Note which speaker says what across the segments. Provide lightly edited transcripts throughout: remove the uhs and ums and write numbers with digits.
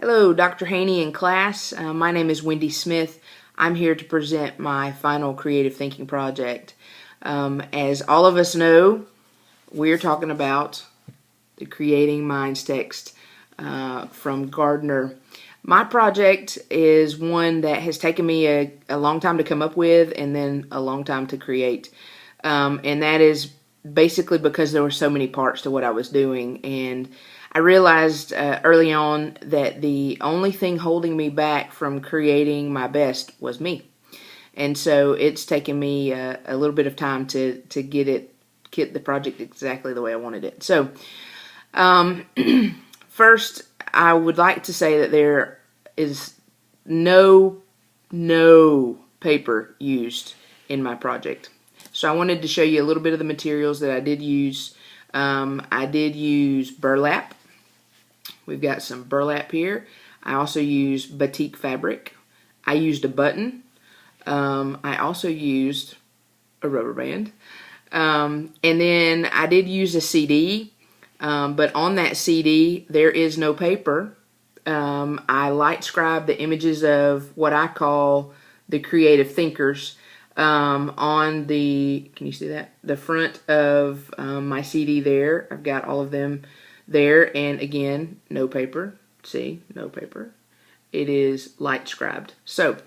Speaker 1: Hello, Dr. Haney and class. My name is Wendy Smith. I'm here to present my final creative thinking project. As all of us know, we're talking about the Creating Minds text from Gardner. My project is one that has taken me a long time to come up with and then a long time to create. And that is basically because there were so many parts to what I was doing, and I realized early on that the only thing holding me back from creating my best was me. And so it's taken me a little bit of time to get the project exactly the way I wanted it. So first, I would like to say that there is no paper used in my project. So I wanted to show you a little bit of the materials that I did use. I did use burlap. We've got some burlap here. I also used batik fabric. I used a button. I also used a rubber band. And then I did use a CD, but on that CD there is no paper. I light scribed the images of what I call the creative thinkers on the, can you see that? The front of my CD there. I've got all of them there, and again, no paper. See, no paper. It is light scribed. So,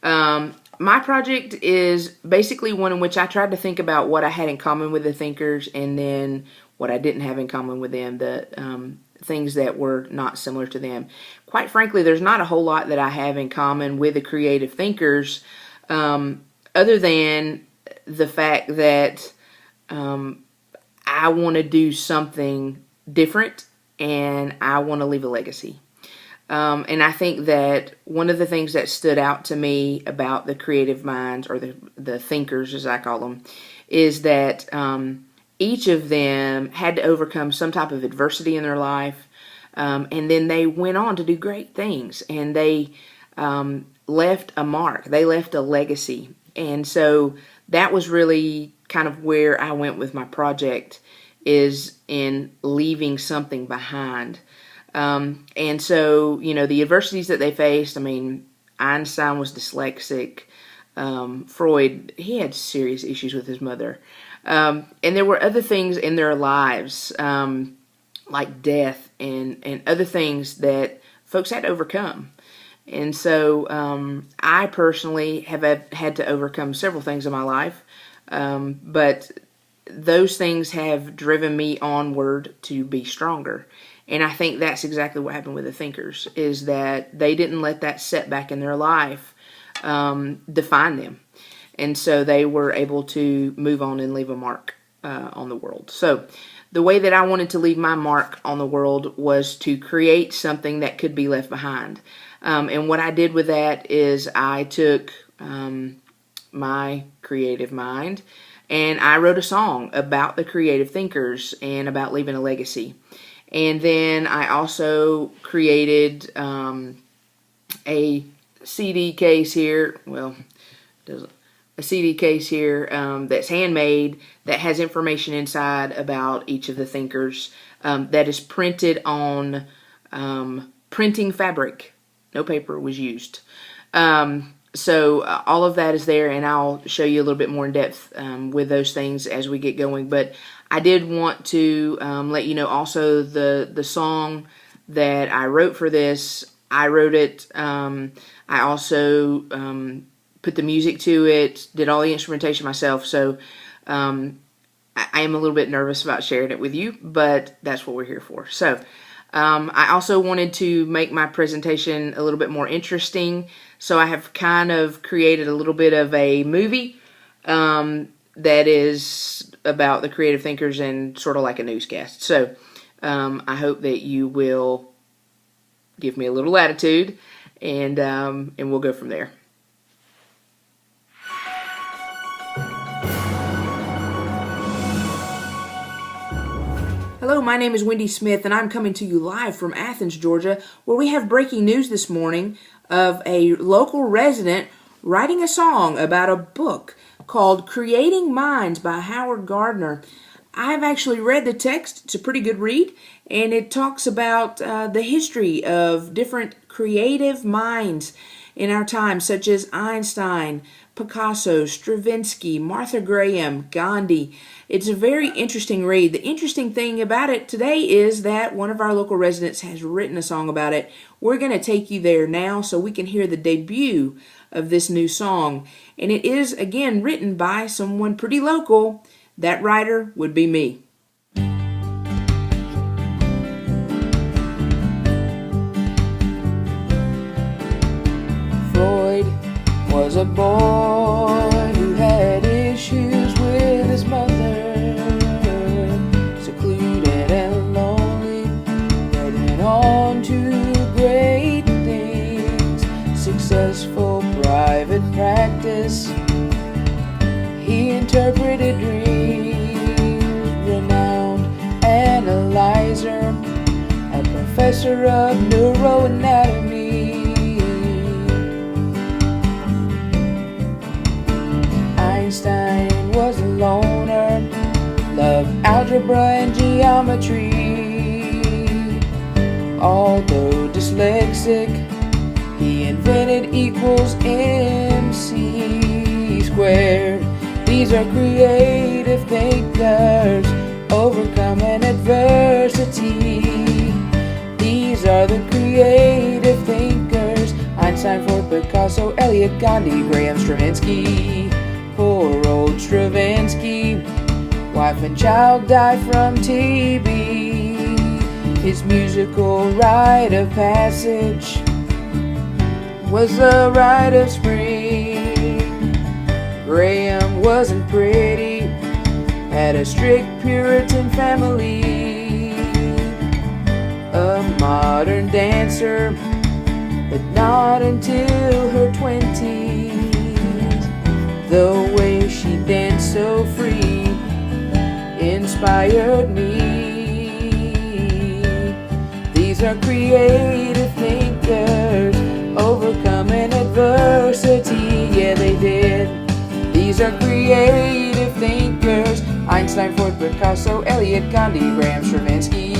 Speaker 1: my project is basically one in which I tried to think about what I had in common with the thinkers and then what I didn't have in common with them, the things that were not similar to them. Quite frankly, there's not a whole lot that I have in common with the creative thinkers, other than the fact that I want to do something different and I want to leave a legacy. And I think that one of the things that stood out to me about the creative minds, or the thinkers as I call them, is that each of them had to overcome some type of adversity in their life, and then they went on to do great things, and they left a mark. They left a legacy. And so that was really kind of where I went with my project, is in leaving something behind. And so, you know, the adversities that they faced, I mean, Einstein was dyslexic. Freud, he had serious issues with his mother. And there were other things in their lives, like death and other things that folks had to overcome. And so I personally have had to overcome several things in my life, but those things have driven me onward to be stronger. And I think that's exactly what happened with the thinkers, is that they didn't let that setback in their life define them. And so they were able to move on and leave a mark on the world. So the way that I wanted to leave my mark on the world was to create something that could be left behind. And what I did with that is I took my creative mind and I wrote a song about the creative thinkers and about leaving a legacy. And then I also created a CD case here, a CD case here that's handmade, that has information inside about each of the thinkers, that is printed on printing fabric. No paper was used. So all of that is there, and I'll show you a little bit more in depth with those things as we get going. But I did want to let you know also the song that I wrote for this. I wrote it. I also put the music to it, did all the instrumentation myself. So I am a little bit nervous about sharing it with you, but that's what we're here for. So I also wanted to make my presentation a little bit more interesting. So I have kind of created a little bit of a movie that is about the creative thinkers and sort of like a newscast. So I hope that you will give me a little latitude, and we'll go from there. Hello, my name is Wendy Smith, and I'm coming to you live from Athens, Georgia, where we have breaking news this morning of a local resident writing a song about a book called Creating Minds by Howard Gardner. I've actually read the text. It's a pretty good read, and it talks about the history of different creative minds in our time, such as Einstein, Picasso, Stravinsky, Martha Graham, Gandhi. It's a very interesting read. The interesting thing about it today is that one of our local residents has written a song about it. We're going to take you there now so we can hear the debut of this new song. And it is, again, written by someone pretty local. That writer would be me. Freud was a boy who had issues with his mother, secluded and lonely, but went on to great things, successful private practice. He interpreted dreams, renowned analyzer, a professor of neuroanatomy. Einstein was a loner, loved algebra and geometry. Although dyslexic, he invented equals MC squared. These are creative thinkers, overcoming adversity. These are the creative thinkers: Einstein, Ford, Picasso, Eliot, Gandhi, Graham, Stravinsky. Poor old Stravinsky, wife and child die from TB. His musical rite of passage was the rite of spring. Graham wasn't pretty, had a strict Puritan family. A modern dancer, but not until her 20s. The way she danced so free inspired me. These are creative thinkers, overcoming adversity. Yeah, they did. These are creative thinkers: Einstein, Ford, Picasso, Eliot, Gandhi, Graham, Stravinsky.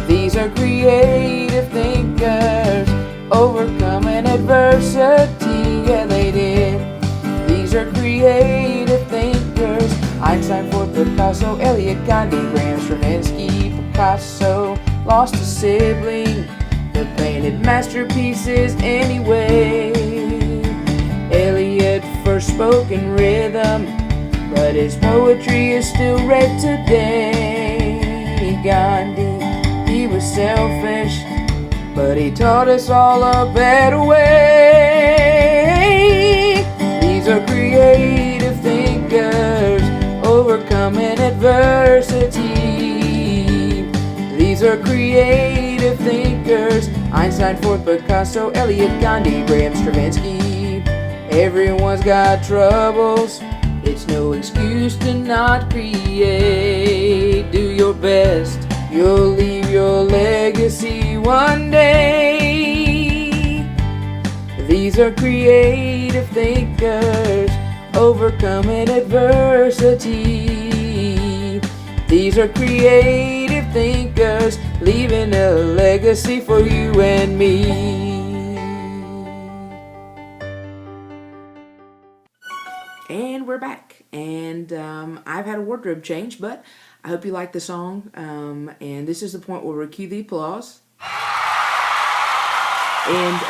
Speaker 1: These are creative thinkers, overcoming adversity. Yeah, they did. These are creative thinkers: Einstein, Ford, Picasso, Eliot, Gandhi, Graham, Stravinsky. Picasso lost a sibling, but painted masterpieces anyway. Eliot first spoke in rhythm, but his poetry is still read today. Gandhi, he was selfish, but he taught us all a better way. These are creative thinkers, overcoming adversity. These are creative thinkers: Einstein, Ford, Picasso, Eliot, Gandhi, Graham, Stravinsky. Everyone's got troubles, it's no excuse to not create. Do your best, you'll leave your legacy one day. These are creative thinkers, overcoming adversity. These are creative thinkers, leaving a legacy for you and me. And we're back, and I've had a wardrobe change, but I hope you like the song, and this is the point where we cue the applause. And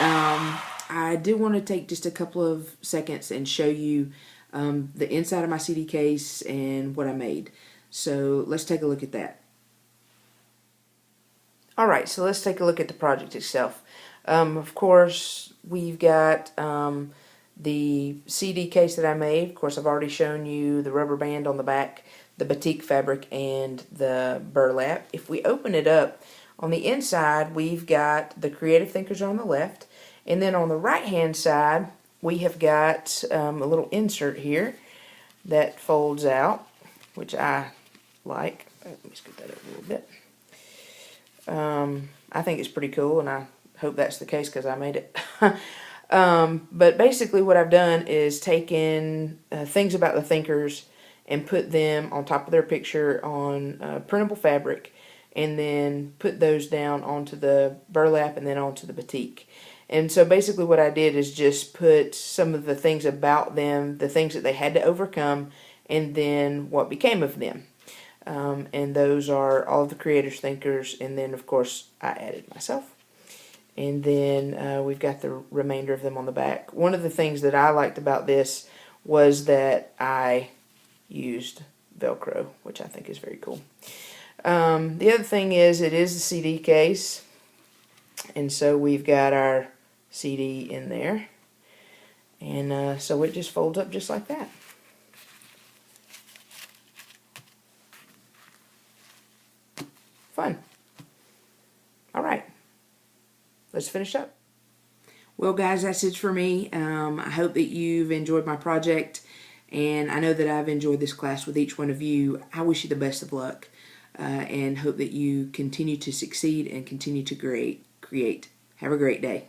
Speaker 1: I do want to take just a couple of seconds and show you the inside of my CD case and what I made. So let's take a look at that. Alright, so let's take a look at the project itself. Of course, we've got the CD case that I made. Of course, I've already shown you the rubber band on the back, the batik fabric, and the burlap. If we open it up, on the inside, we've got the creative thinkers on the left, and then on the right-hand side, we have got a little insert here that folds out, which I like. Let me scoot that up a little bit. I think it's pretty cool, and I hope that's the case because I made it. But basically what I've done is taken things about the thinkers and put them on top of their picture on printable fabric and then put those down onto the burlap and then onto the batik. And so basically what I did is just put some of the things about them, the things that they had to overcome, and then what became of them. And those are all of the creators, thinkers, and then of course I added myself. And then we've got the remainder of them on the back. One of the things that I liked about this was that I used Velcro, which I think is very cool. The other thing is it is a CD case, and so we've got our CD in there, and so it just folds up just like that. Fun. All right, let's finish up. Well, guys, that's it for me. I hope that you've enjoyed my project, and I know that I've enjoyed this class with each one of you. I wish you the best of luck, and hope that you continue to succeed and continue to create. Have a great day.